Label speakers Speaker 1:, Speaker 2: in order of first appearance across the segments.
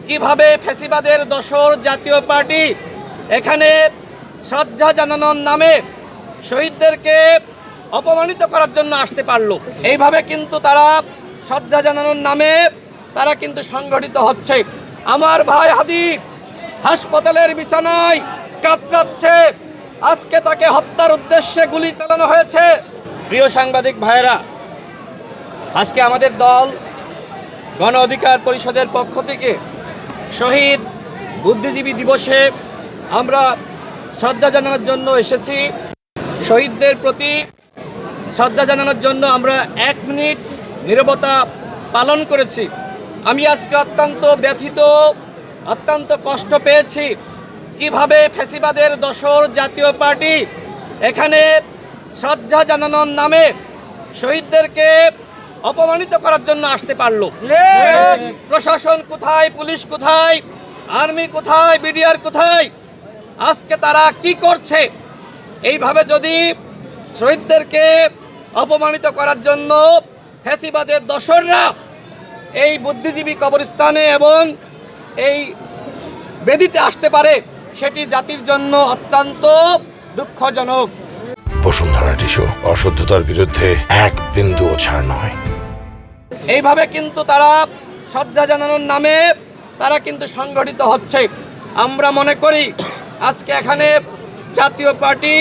Speaker 1: কিভাবে ফ্যাসিবাদের দোসর জাতীয় পার্টি এখানে শ্রদ্ধা জানানোর নামে শহীদদেরকে অপমানিত করার জন্য আসতে পারলো। এইভাবে কিন্তু তারা শ্রদ্ধা জানানোর নামে তারা কিন্তু সংগঠিত হচ্ছে। আমার ভাই হাদি হাসপাতালের বিছানায় কাতরাচ্ছে, আজকে তাকে হত্যার উদ্দেশ্যে গুলি চালানো হয়েছে। প্রিয় সাংবাদিক ভাইয়েরা, আজকে আমাদের দল গণ অধিকার পরিষদের পক্ষ থেকে শহীদ বুদ্ধিজীবী দিবসে আমরা শ্রদ্ধা জানানোর জন্য এসেছি। শহীদদের প্রতি শ্রদ্ধা জানানোর জন্য আমরা 1 মিনিট নীরবতা পালন করেছি। আমি আজকে অত্যন্ত ব্যথিত, অত্যন্ত কষ্ট পেয়েছি কিভাবে ফ্যাসিবাদের দোসর জাতীয় পার্টি এখানে শ্রদ্ধা জানানোর নামে শহীদদেরকে অপমানিত করার জন্য আসতে পারলো। প্রশাসন কোথায়, পুলিশ কোথায়, আর্মি কোথায়, বিডিআর কোথায়? আজকে তারা কি করছে? এইভাবে যদি শহীদদেরকে অপমানিত করার জন্য ফ্যাসিবাদের দোসররা এই বুদ্ধিজীবী কবরস্থানে এবং এই বেদিতে আসতে পারে, সেটি জাতির জন্য অত্যন্ত দুঃখজনক।
Speaker 2: বসুন্ধরা টিস্যু, অশুদ্ধতার বিরুদ্ধে এক বিন্দুও ছাড় নয়।
Speaker 1: এইভাবে কিন্তু তারা শ্রদ্ধা জানানোর নামে তারা কিন্তু সংগঠিত হচ্ছে। আমরা মনে করি আজকে এখানে জাতীয় পার্টি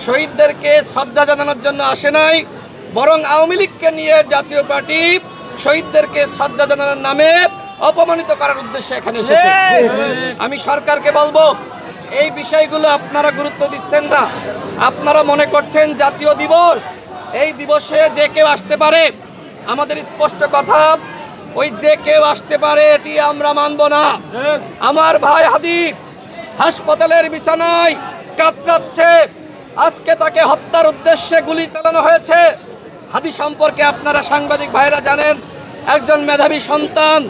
Speaker 1: শহীদদেরকে শ্রদ্ধা জানানোর জন্য আসে নাই, বরং আওয়ামী লীগকে নিয়ে জাতীয় পার্টি শহীদদেরকে শ্রদ্ধা জানানোর নামে অপমানিত করার উদ্দেশ্যে এখানে এসেছে। আমি সরকারকে বলবো, এই বিষয়গুলো আপনারা গুরুত্ব দিচ্ছেন না। আপনারা মনে করছেন জাতীয় দিবস, এই দিবসে যে কেউ আসতে পারে। আমাদের স্পষ্ট কথা, ওই যে কেউ আসতে পারে এটি আমরা মানব না। আমার ভাই হাদি হাসপাতালের বিছানায় কাতরাচ্ছে, আজকে তাকে হত্যার উদ্দেশ্যে গুলি চালানো হয়েছে। হাদি সম্পর্কে আপনারা সাংবাদিক ভাইরা জানেন, একজন মেধাবী সন্তান।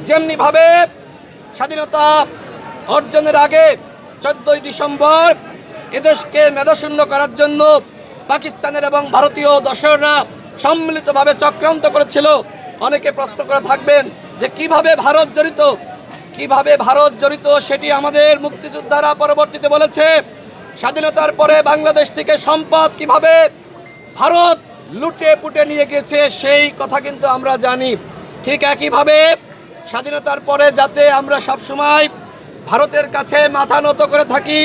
Speaker 1: যেমনিভাবে স্বাধীনতা অর্জনের আগে 14ই ডিসেম্বর এদেশকে মেধাশূন্য করার জন্য পাকিস্তানের এবং ভারতীয় দোসররা সম্মিলিতভাবে চক্রান্ত করেছিল। অনেকে প্রশ্ন করে থাকবেন যে কিভাবে ভারত জড়িত, সেটি আমাদের মুক্তিযোদ্ধারা পরবর্তীতে বলেছে। স্বাধীনতার পরে বাংলাদেশ থেকে সম্পদ কিভাবে ভারত লুটে পুটে নিয়ে গেছে সেই কথা কিন্তু আমরা জানি। ঠিক একইভাবে স্বাধীনতার পরে যাতে আমরা সবসময় ভারতের কাছে মাথা নত করে থাকি,